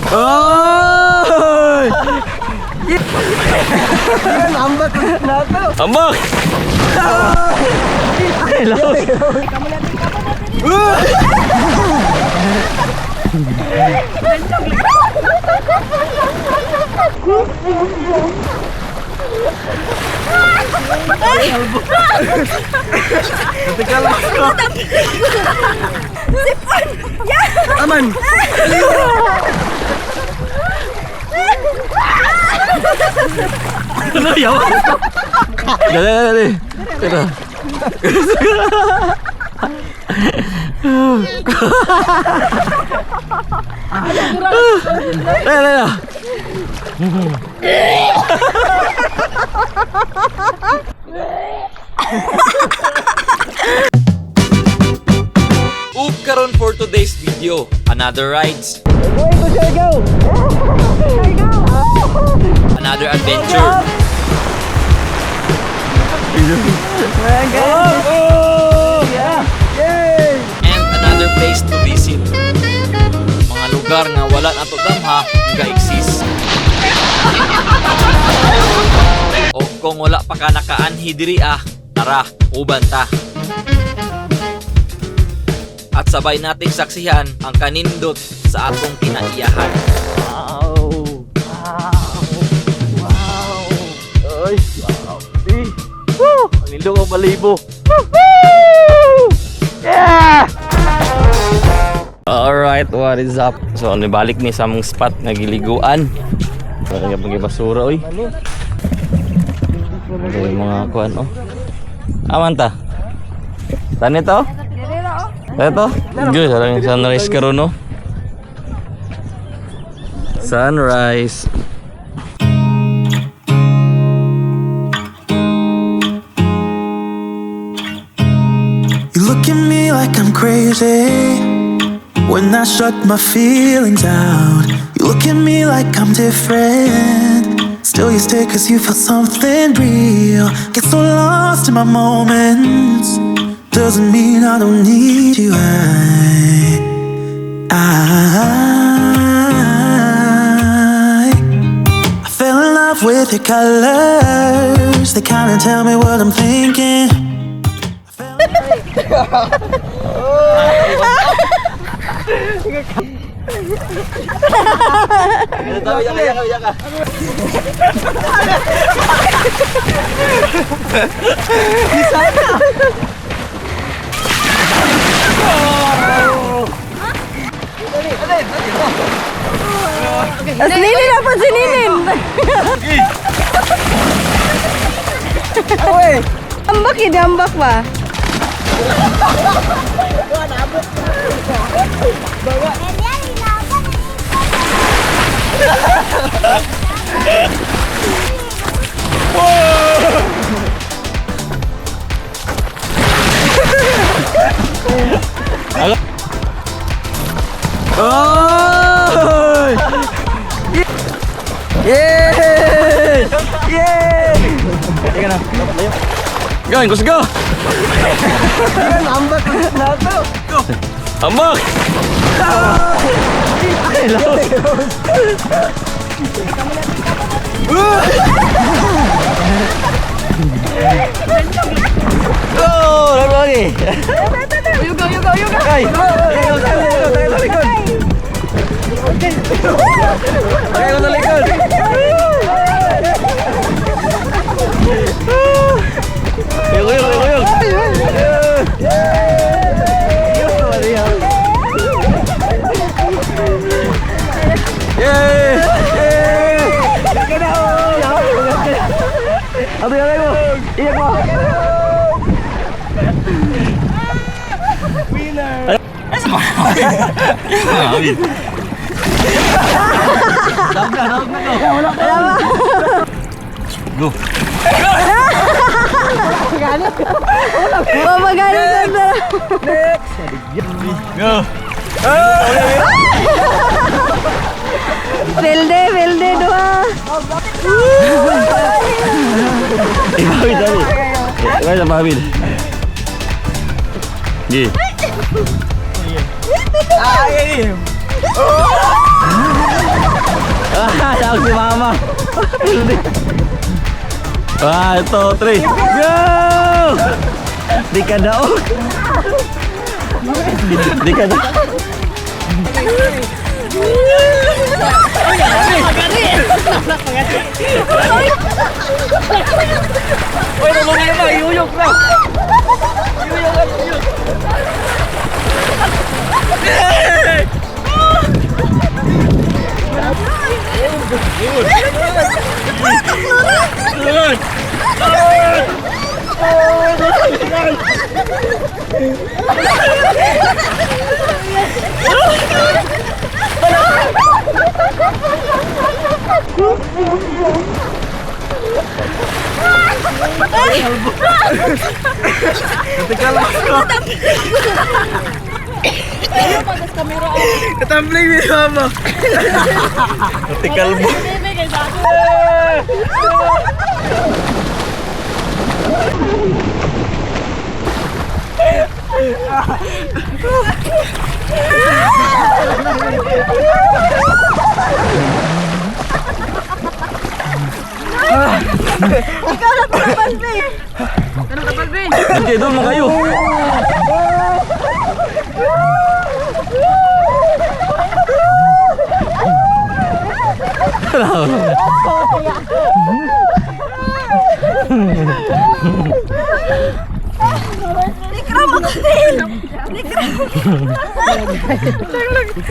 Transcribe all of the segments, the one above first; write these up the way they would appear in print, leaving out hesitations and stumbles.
Oh! Ambak na to. Ambak! Hello. Aman. Ano yawa? Dali. Tara. Dali. Ug karon for today's video, another rides, another adventure, and another place to visit. Mga lugar nga wala na to damha nga exist. O kung wala pa ka nakaanhi diri tara, uban ta. At sabay nating saksihan ang kanindot sa atong kinaiyahan. Wow. Ay, grabe. Woo! Ang lindo ko malibo. Yeah! Alright, what is up? So, nibalik ni sa mong spot nga giliguan. Wala nga pang basura, oy. Ito yung mga kuhan, oh. Aman ta? Tani to? Ito? Good, harang sunrise karon, no? Sunrise. You look at me like I'm crazy when I shut my feelings out. You look at me like I'm different, still you stay cause you feel something real. Get so lost in my moments, doesn't mean I don't need you. I fell in love with your colors, they kinda tell me what I'm thinking. Sininin apa sininin? Ambak ya, ambak pa. Oh! Yay! Yay! Teka na. Go, let's go! Ambak na to. Ambak! Hello. Oh, laro lagi. Yuga. Ay, tayo sa likod. Tayo sa likod. Yuk. Yeay. Aduh, yang lain mo. Iyak mo. Winner. Go. Oh, magaling na. Go. Velde doa. Ibawi tadi. Try sa Babil. Gi. Tawag si Mama. Ito, 3. Go! Di ka daog. Di ka daog. Uy, nalungin na, iyuyog na. Tumbling ni Mama. Pati kalbo. Hindi, doon mo kayo.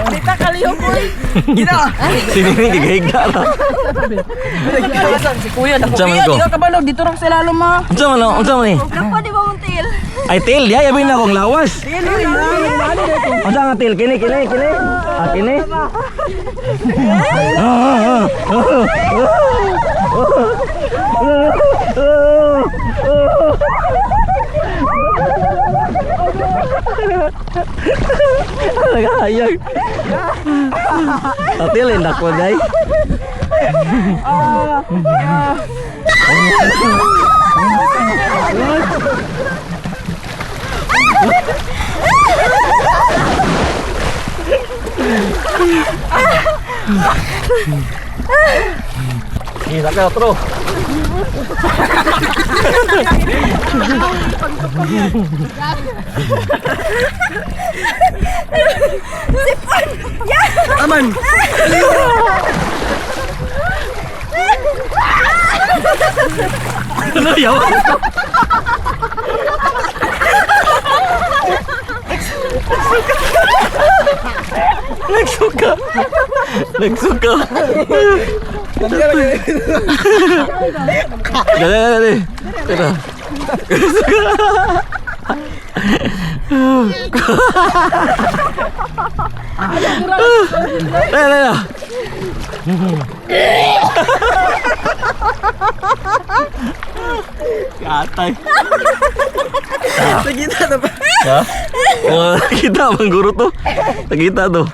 Kita kaliyo po. Sino yung gigahiga na? Si Kuya, Unsa man ko? Di ka kabalog, dito rin sila luma. Unsa man? Unsa man ni? Napo, di ba mong til? Ay, til, di ay abin na akong lawas. Unsa nga til? Kini. Ah, kini. Nagahayag. Tatil, hindak ko, day. Gila ka, otro. Aman. Ano yaw? Nagsuka. Dali. Tara. Dali. Katay. Nagita na ba? Ha? Oh, kita bang guru to? Kita to.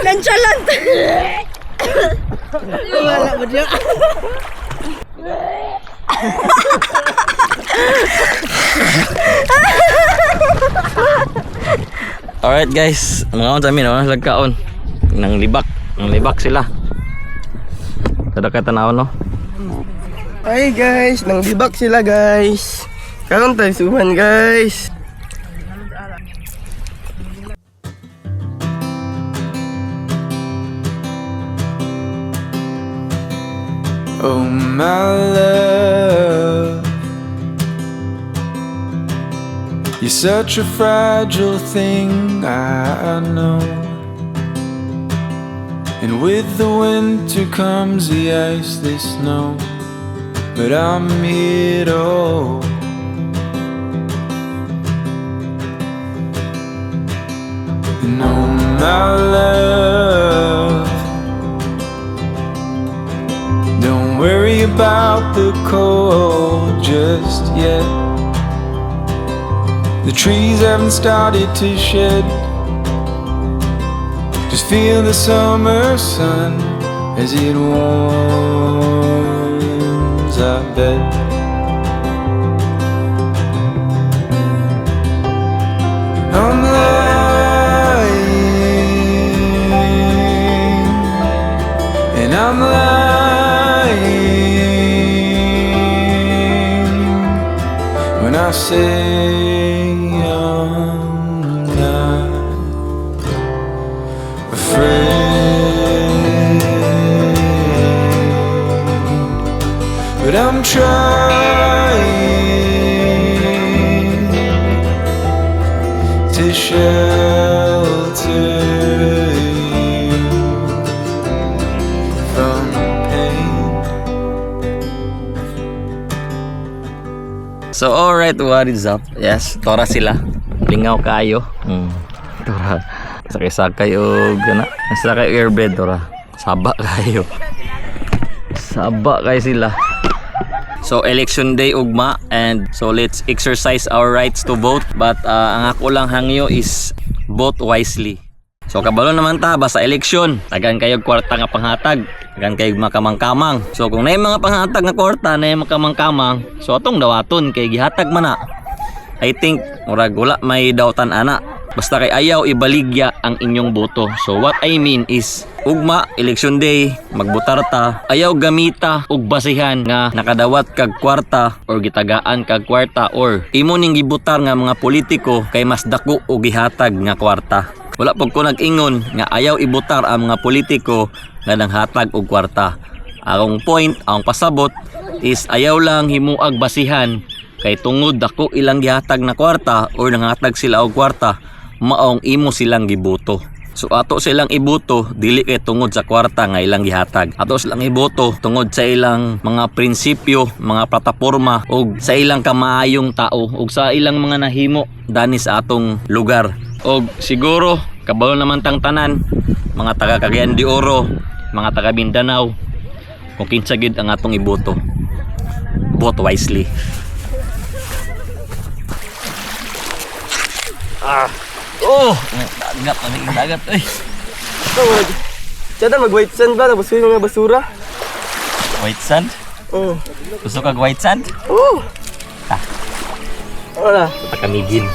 Nonchalant. Wala mo diyan. Alright guys, mga kami na lagkaon ng libak. Ng libak sila. Sada ka tanaw no. Ay guys, nang dibak sila guys. Karon tayo suman guys. Oh my love, you're such a fragile thing, I know. And with the winter comes the ice, the snow, but I'm here to hold. No, my love, don't worry about the cold just yet. The trees haven't started to shed. Just feel the summer sun as it warms our bed. I'm lying, and I'm lying when I say I'm not afraid, but I'm trying to shelter you from pain. So alright, what is up? Yes, tora sila. Lingaw kayo. Tora. Sakay-sakay o gana. Sakay airbed tora. Saba kayo. Saba kayo sila. So election day ugma, and so let's exercise our rights to vote, but ang ako lang hangyo is vote wisely. So kabalo naman ta basta election, tagan kayo kwarta nga panghatag, tagan kayo makamangkamang. So kung naay mga panghatag nga kwarta, naay makamangkamang, so atong dawaton kay gihatag man na. I think murag wala may dawtan ana. Basta kay ayaw ibaligya ang inyong boto. So what I mean is, ugma, election day, magbutar ta, ayaw gamita og basihan nga nakadawat kag kwarta or gitagaan kag kwarta or imo ning gibutar nga mga politiko kay mas dako og gihatag nga kwarta. Wala pag ko nag-ingon nga ayaw ibutar ang mga politiko nga nanghatag og kwarta. Akong point, akong pasabot is ayaw lang himuag basihan kay tungod dako ilang gihatag na kwarta or nanghatag sila og kwarta, maong imo silang giboto. So ato silang iboto dili kay tungod sa kwarta nga ilang gihatag. Ato silang iboto tungod sa ilang mga prinsipyo, mga plataporma ug sa ilang kamaayong tao ug sa ilang mga nahimo dani sa atong lugar. Og siguro kabalo naman tang tanan, mga taga Cagayan de Oro, mga taga Mindanao, kung kinsa gid ang atong iboto. Vote wisely. Oh, dagat na ning dagat eh. Tsada mag-white sand ba? Tapos yung mga basura. White sand? Oo. Gusto kag white sand? Oo. Wala. Takamigin.